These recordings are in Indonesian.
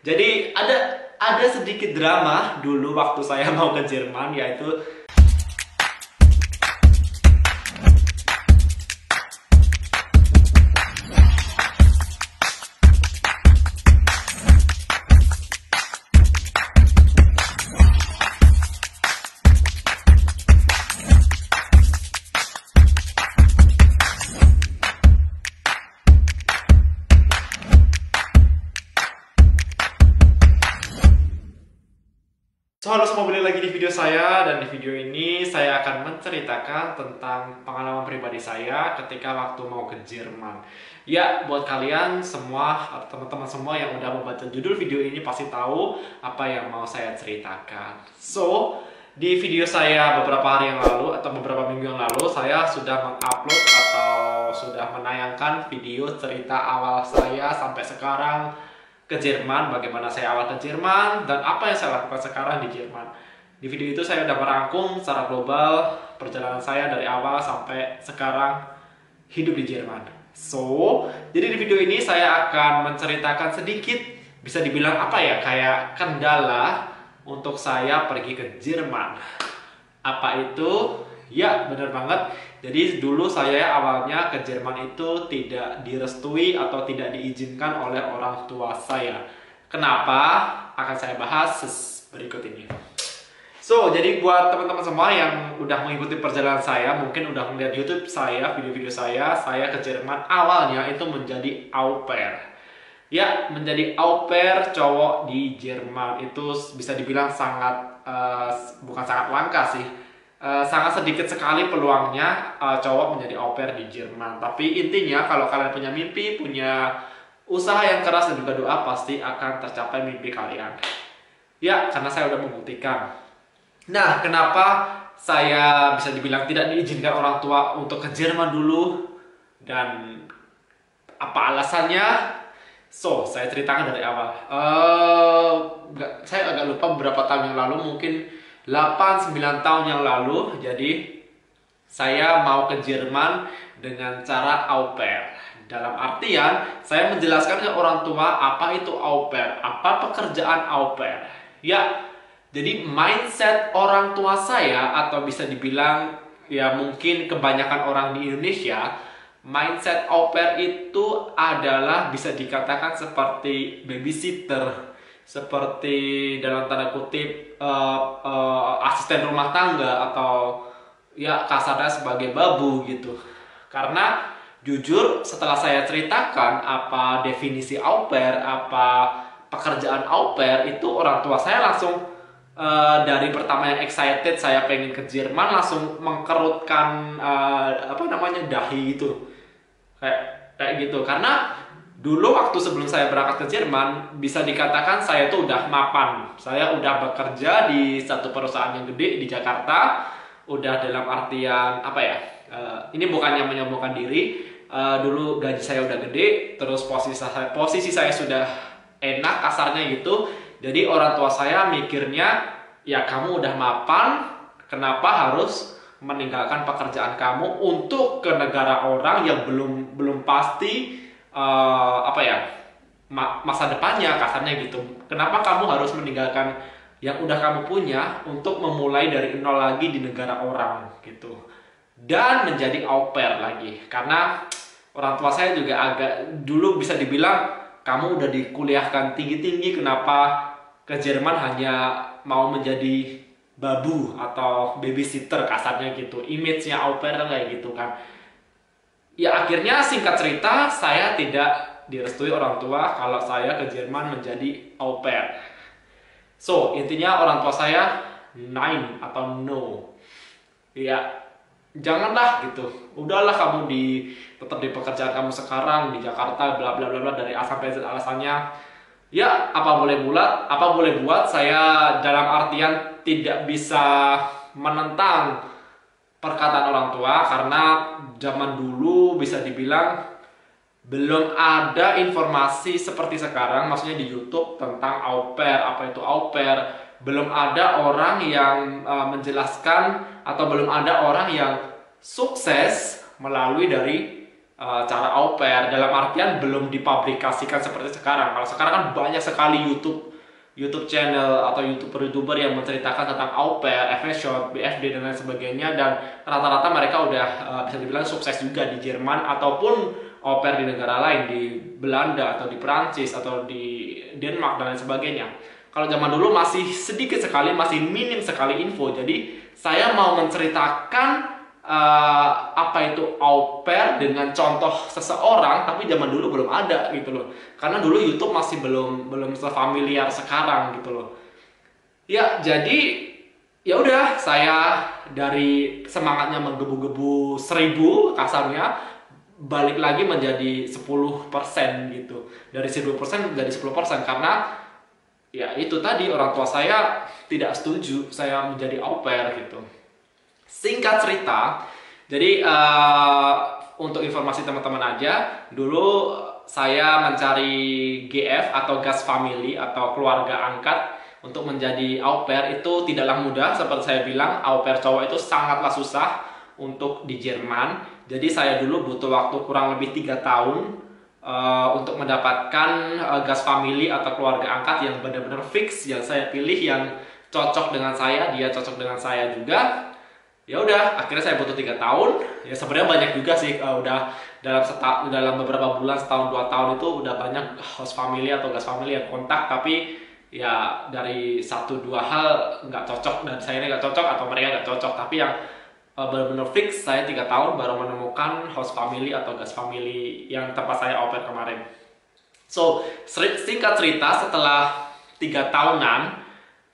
Jadi ada sedikit drama dulu waktu saya mau ke Jerman, yaitu halo semua, balik lagi di video saya. Dan di video ini saya akan menceritakan tentang pengalaman pribadi saya ketika waktu mau ke Jerman. Ya, buat kalian semua atau teman-teman semua yang udah membaca judul video ini pasti tahu apa yang mau saya ceritakan. So, di video saya beberapa hari yang lalu atau beberapa minggu yang lalu, saya sudah mengupload atau sudah menayangkan video cerita awal saya sampai sekarang ke Jerman, bagaimana saya awal ke Jerman, dan apa yang saya lakukan sekarang di Jerman. Di video itu saya sudah merangkum secara global perjalanan saya dari awal sampai sekarang hidup di Jerman. So, jadi di video ini saya akan menceritakan sedikit, bisa dibilang apa ya, kayak kendala untuk saya pergi ke Jerman. Apa itu? Ya, benar banget. Jadi dulu saya awalnya ke Jerman itu tidak direstui atau tidak diizinkan oleh orang tua saya. Kenapa? Akan saya bahas berikut ini. So, jadi buat teman-teman semua yang udah mengikuti perjalanan saya, mungkin udah melihat YouTube saya, video-video saya ke Jerman awalnya itu menjadi au pair. Ya, menjadi au pair cowok di Jerman itu bisa dibilang sangat, bukan sangat langka sih. Sangat sedikit sekali peluangnya cowok menjadi au pair di Jerman. Tapi intinya kalau kalian punya mimpi, punya usaha yang keras dan juga doa, pasti akan tercapai mimpi kalian. Ya, karena saya udah membuktikan. Nah, kenapa saya bisa dibilang tidak diizinkan orang tua untuk ke Jerman dulu dan apa alasannya? So, saya ceritakan dari awal. Saya agak lupa beberapa tahun yang lalu, mungkin 8-9 tahun yang lalu. Jadi saya mau ke Jerman dengan cara au pair. Dalam artian saya menjelaskan ke orang tua apa itu au pair, apa pekerjaan au pair. Ya, jadi mindset orang tua saya, atau bisa dibilang ya mungkin kebanyakan orang di Indonesia, mindset au pair itu adalah bisa dikatakan seperti babysitter, seperti dalam tanda kutip asisten rumah tangga, atau ya kasarnya sebagai babu gitu. Karena jujur setelah saya ceritakan apa definisi au pair, apa pekerjaan au pair, itu orang tua saya langsung dari pertama yang excited saya pengen ke Jerman, langsung mengkerutkan dahi gitu, kayak gitu. Karena dulu waktu sebelum saya berangkat ke Jerman, bisa dikatakan saya tuh udah mapan. Saya udah bekerja di satu perusahaan yang gede di Jakarta. Udah dalam artian apa ya? Ini bukannya menyombongkan diri. Dulu gaji saya udah gede, terus posisi saya sudah enak kasarnya gitu. Jadi orang tua saya mikirnya, ya kamu udah mapan, kenapa harus meninggalkan pekerjaan kamu untuk ke negara orang yang belum pasti masa depannya, kasarnya gitu. Kenapa kamu harus meninggalkan yang udah kamu punya untuk memulai dari nol lagi di negara orang gitu, dan menjadi au pair lagi. Karena orang tua saya juga agak dulu bisa dibilang, kamu udah dikuliahkan tinggi-tinggi, kenapa ke Jerman hanya mau menjadi babu atau babysitter, kasarnya gitu. Image-nya au pair kayak gitu kan. Ya akhirnya singkat cerita, saya tidak direstui orang tua kalau saya ke Jerman menjadi au pair. So, intinya orang tua saya nine atau no. Ya, janganlah gitu. Udahlah kamu tetap di pekerjaan kamu sekarang di Jakarta, bla bla bla bla, dari A sampai Z alasannya. Ya, apa boleh buat, saya dalam artian tidak bisa menentang perkataan orang tua, karena zaman dulu bisa dibilang belum ada informasi seperti sekarang, maksudnya di YouTube tentang au pair, apa itu au pair. Belum ada orang yang menjelaskan, atau belum ada orang yang sukses melalui dari cara au pair, dalam artian belum dipublikasikan seperti sekarang. Kalau sekarang kan banyak sekali YouTube channel atau YouTuber yang menceritakan tentang au pair, FS-Shot, BFD dan lain sebagainya, dan rata-rata mereka udah bisa dibilang sukses juga di Jerman ataupun au pair di negara lain, di Belanda atau di Prancis atau di Denmark dan lain sebagainya. Kalau zaman dulu masih sedikit sekali, masih minim sekali info. Jadi saya mau menceritakan apa itu au pair dengan contoh seseorang, tapi zaman dulu belum ada gitu loh. Karena dulu YouTube masih belum sefamiliar sekarang gitu loh. Ya, jadi ya udah, saya dari semangatnya menggebu-gebu 1000 kasarnya balik lagi menjadi 10% gitu. Dari 10% menjadi 10% karena ya itu tadi, orang tua saya tidak setuju saya menjadi au pair gitu. Singkat cerita, jadi untuk informasi teman-teman aja, dulu saya mencari GF atau Gast Family atau keluarga angkat untuk menjadi au pair itu tidaklah mudah. Seperti saya bilang, au pair cowok itu sangatlah susah untuk di Jerman. Jadi saya dulu butuh waktu kurang lebih 3 tahun untuk mendapatkan Gast Family atau keluarga angkat yang benar-benar fix, yang saya pilih, yang cocok dengan saya, dia cocok dengan saya juga. Ya udah, akhirnya saya butuh 3 tahun. Ya sebenarnya banyak juga sih, udah dalam beberapa bulan, setahun 2 tahun itu udah banyak host family atau Gast Family yang kontak, tapi ya dari 1-2 hal nggak cocok, dan saya ini nggak cocok atau mereka nggak cocok. Tapi yang benar-benar fix, saya 3 tahun baru menemukan host family atau Gast Family yang tempat saya au pair kemarin. So, singkat cerita, setelah 3 tahunan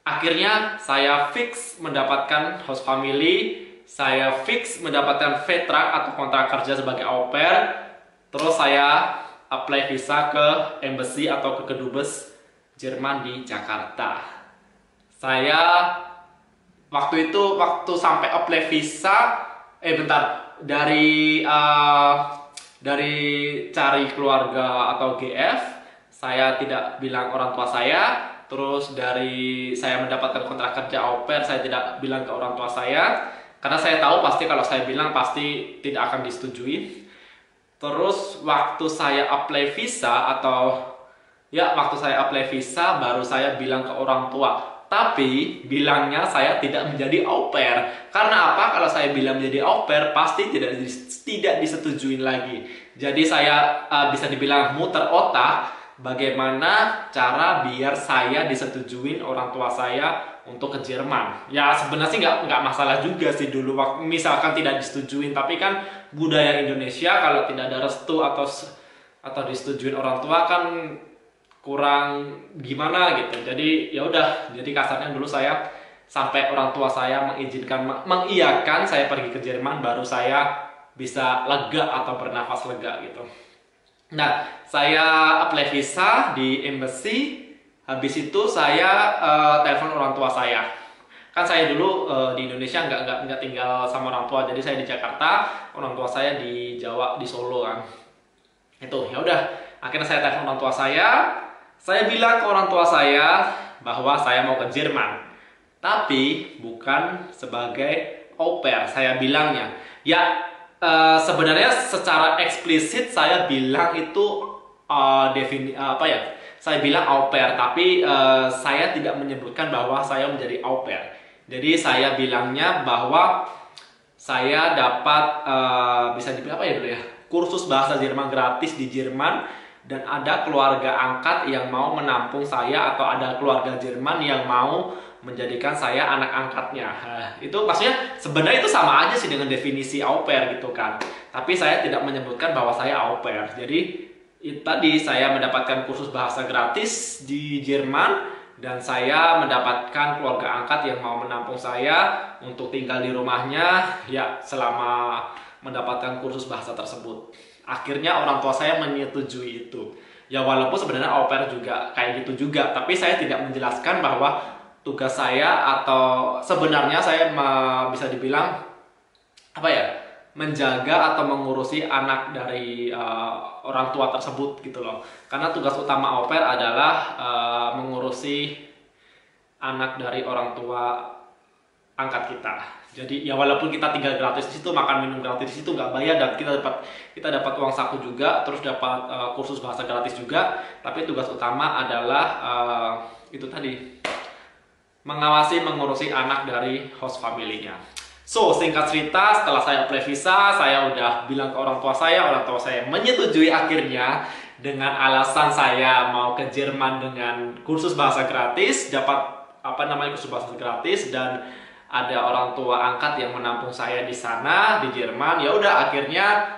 akhirnya saya fix mendapatkan host family, saya fix mendapatkan VTRAK atau kontrak kerja sebagai au pair. Terus saya apply visa ke embassy atau ke kedubes Jerman di Jakarta. Saya waktu sampai apply visa, dari cari keluarga atau GF, saya tidak bilang orang tua saya. Terus dari saya mendapatkan kontrak kerja au pair, saya tidak bilang ke orang tua saya, karena saya tahu pasti kalau saya bilang pasti tidak akan disetujui. Terus waktu saya apply visa baru saya bilang ke orang tua. Tapi bilangnya saya tidak menjadi au pair. Karena apa? Kalau saya bilang menjadi au pair pasti tidak disetujuin lagi. Jadi saya bisa dibilang muter otak bagaimana cara biar saya disetujuin orang tua saya untuk ke Jerman. Ya sebenarnya sih nggak masalah juga sih dulu misalkan tidak disetujuin, tapi kan budaya Indonesia kalau tidak ada restu atau disetujuin orang tua kan kurang gimana gitu. Jadi ya udah, jadi kasarnya dulu saya sampai orang tua saya mengiyakan saya pergi ke Jerman, baru saya bisa lega atau bernafas lega gitu. Nah, saya apply visa di embassy. Habis itu saya telepon orang tua saya. Kan saya dulu di Indonesia nggak tinggal sama orang tua, jadi saya di Jakarta, orang tua saya di Jawa, di Solo kan. Itu ya udah, akhirnya saya telepon orang tua saya. Saya bilang ke orang tua saya bahwa saya mau ke Jerman, tapi bukan sebagai au pair. Saya bilangnya, ya sebenarnya secara eksplisit saya bilang itu saya bilang au pair, tapi saya tidak menyebutkan bahwa saya menjadi au pair. Jadi saya bilangnya bahwa saya dapat bisa dibilang apa ya dulu ya, kursus bahasa Jerman gratis di Jerman, dan ada keluarga angkat yang mau menampung saya, atau ada keluarga Jerman yang mau menjadikan saya anak angkatnya. Itu maksudnya sebenarnya itu sama aja sih dengan definisi au pair gitu kan. Tapi saya tidak menyebutkan bahwa saya au pair. Jadi tadi saya mendapatkan kursus bahasa gratis di Jerman, dan saya mendapatkan keluarga angkat yang mau menampung saya untuk tinggal di rumahnya ya selama mendapatkan kursus bahasa tersebut. Akhirnya orang tua saya menyetujui itu. Ya walaupun sebenarnya au pair juga kayak gitu juga, tapi saya tidak menjelaskan bahwa tugas saya atau sebenarnya saya bisa dibilang apa ya, menjaga atau mengurusi anak dari orang tua tersebut gitu loh. Karena tugas utama au pair adalah mengurusi anak dari orang tua angkat kita. Jadi ya walaupun kita tinggal gratis di situ, makan minum gratis di situ, nggak bayar, dan kita dapat uang saku juga, terus dapat kursus bahasa gratis juga. Tapi tugas utama adalah itu tadi, mengawasi, mengurusi anak dari host family-nya. So, singkat cerita, setelah saya apply visa, saya udah bilang ke orang tua saya menyetujui akhirnya dengan alasan saya mau ke Jerman dengan kursus bahasa gratis, dapat kursus bahasa gratis, dan ada orang tua angkat yang menampung saya di sana di Jerman. Ya udah, akhirnya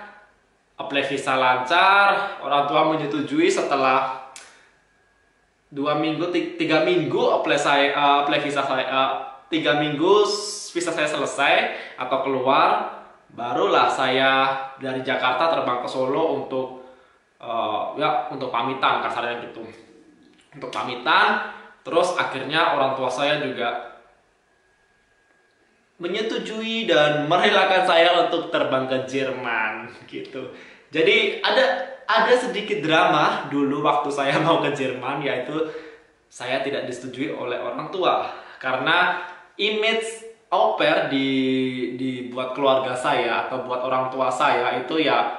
apply visa lancar, orang tua menyetujui setelah 3 minggu apply visa saya, 3 minggu visa saya selesai atau keluar, barulah saya dari Jakarta terbang ke Solo untuk pamitan, kasarnya gitu, untuk pamitan. Terus akhirnya orang tua saya juga menyetujui dan merelakan saya untuk terbang ke Jerman gitu. Jadi ada sedikit drama dulu waktu saya mau ke Jerman, yaitu saya tidak disetujui oleh orang tua karena image au pair dibuat keluarga saya atau buat orang tua saya itu ya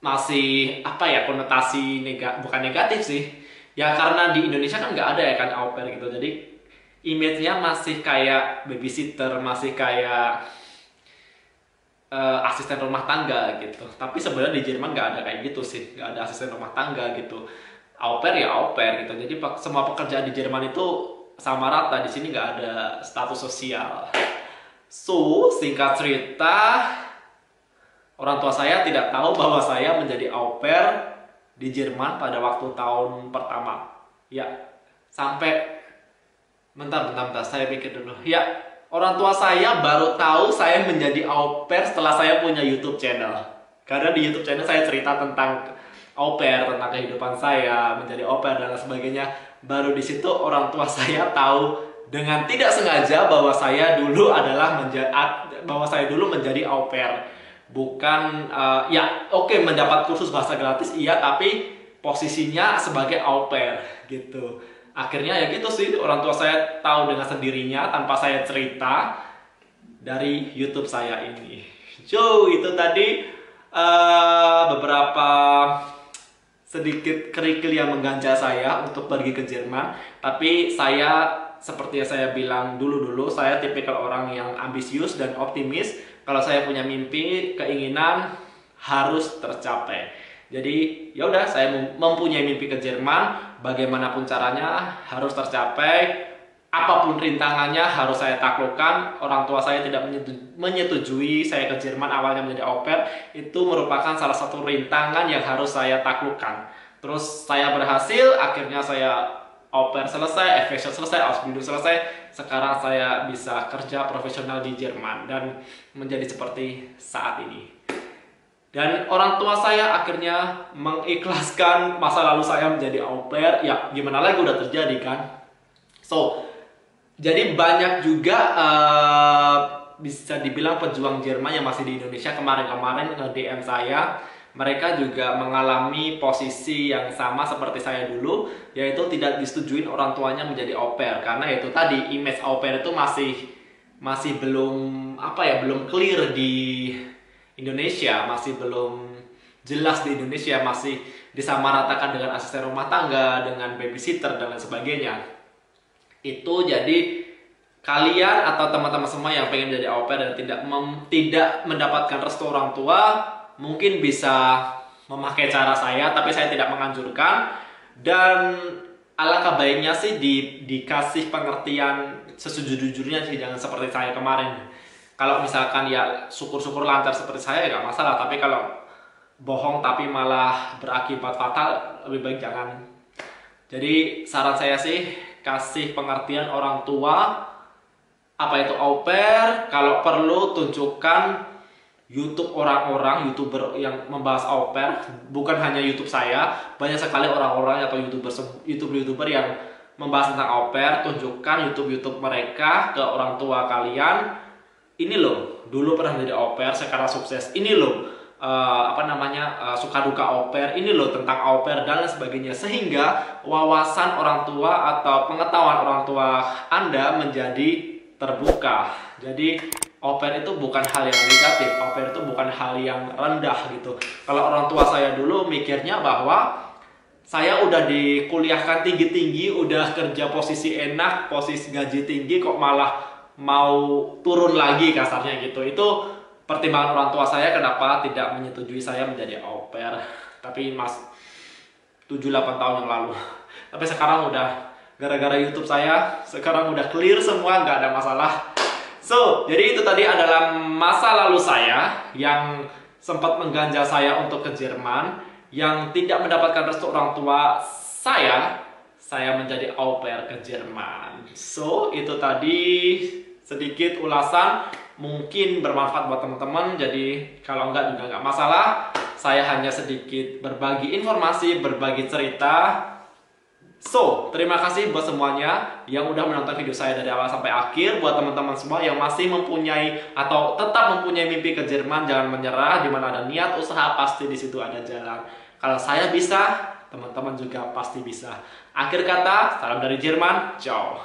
masih konotasi bukan negatif sih ya, karena di Indonesia kan nggak ada ya kan au pair gitu. Jadi image-nya masih kayak babysitter, masih kayak asisten rumah tangga gitu. Tapi sebenarnya di Jerman nggak ada kayak gitu sih, nggak ada asisten rumah tangga gitu. Au pair ya au pair gitu. Jadi semua pekerjaan di Jerman itu sama rata. Di sini nggak ada status sosial. So, singkat cerita, orang tua saya tidak tahu bahwa saya menjadi au pair di Jerman pada waktu tahun pertama. Ya, sampai bentar, saya pikir dulu. Ya, orang tua saya baru tahu saya menjadi au pair setelah saya punya YouTube channel. Karena di YouTube channel saya cerita tentang au pair, tentang kehidupan saya menjadi au pair dan sebagainya. Baru di situ orang tua saya tahu dengan tidak sengaja bahwa saya dulu menjadi au pair. Bukan mendapat kursus bahasa gratis iya, tapi posisinya sebagai au pair gitu. Akhirnya ya gitu sih, orang tua saya tahu dengan sendirinya tanpa saya cerita dari YouTube saya ini. So, itu tadi beberapa sedikit kerikil yang mengganjal saya untuk pergi ke Jerman. Tapi saya, seperti yang saya bilang dulu, saya tipikal orang yang ambisius dan optimis. Kalau saya punya mimpi, keinginan harus tercapai. Jadi ya udah, saya mempunyai mimpi ke Jerman, bagaimanapun caranya harus tercapai. Apapun rintangannya harus saya taklukkan. Orang tua saya tidak menyetujui saya ke Jerman awalnya menjadi au pair. Itu merupakan salah satu rintangan yang harus saya taklukkan. Terus saya berhasil, akhirnya saya au pair selesai, efektif selesai, Ausbildung selesai. Sekarang saya bisa kerja profesional di Jerman dan menjadi seperti saat ini. Dan orang tua saya akhirnya mengikhlaskan masa lalu saya menjadi au pair. Ya gimana lagi, udah terjadi kan. So, jadi banyak juga bisa dibilang pejuang Jerman yang masih di Indonesia kemarin-kemarin nge-DM saya. Mereka juga mengalami posisi yang sama seperti saya dulu, yaitu tidak disetujuin orang tuanya menjadi au pair. Karena itu tadi, image au pair itu masih belum belum clear di Indonesia, masih belum jelas di Indonesia, masih disamaratakan dengan asisten rumah tangga, dengan babysitter dan lain sebagainya. Itu jadi kalian atau teman-teman semua yang pengen menjadi au pair dan tidak mendapatkan restu orang tua, mungkin bisa memakai cara saya, tapi saya tidak menganjurkan. Dan alangkah baiknya sih dikasih pengertian sejujur-jujurnya sih, jangan seperti saya kemarin. Kalau misalkan ya syukur-syukur lancar seperti saya ya gak masalah, tapi kalau bohong tapi malah berakibat fatal, lebih baik jangan. Jadi saran saya sih, kasih pengertian orang tua apa itu au pair. Kalau perlu tunjukkan YouTube YouTuber yang membahas au pair, bukan hanya YouTube saya, banyak sekali orang-orang atau YouTuber yang membahas tentang au pair. Tunjukkan YouTube mereka ke orang tua kalian. Ini loh, dulu pernah menjadi au pair, sekarang sukses. Ini loh, suka duka au pair, ini loh tentang au pair dan lain sebagainya, sehingga wawasan orang tua atau pengetahuan orang tua Anda menjadi terbuka. Jadi au pair itu bukan hal yang negatif, au pair itu bukan hal yang rendah gitu. Kalau orang tua saya dulu mikirnya bahwa saya udah dikuliahkan tinggi-tinggi, udah kerja posisi enak, posisi gaji tinggi, kok malah mau turun lagi kasarnya gitu. Itu pertimbangan orang tua saya kenapa tidak menyetujui saya menjadi au pair. Tapi 7-8 tahun yang lalu. Tapi sekarang udah, gara-gara YouTube saya, sekarang udah clear semua, nggak ada masalah. So, jadi itu tadi adalah masa lalu saya yang sempat mengganjal saya untuk ke Jerman, yang tidak mendapatkan restu orang tua saya menjadi au pair ke Jerman. So, itu tadi sedikit ulasan, mungkin bermanfaat buat teman-teman. Jadi kalau enggak juga nggak masalah. Saya hanya sedikit berbagi informasi, berbagi cerita. So, terima kasih buat semuanya yang udah menonton video saya dari awal sampai akhir. Buat teman-teman semua yang masih mempunyai atau tetap mempunyai mimpi ke Jerman, jangan menyerah. Dimana ada niat usaha, pasti di situ ada jalan. Kalau saya bisa, teman-teman juga pasti bisa. Akhir kata, salam dari Jerman, ciao.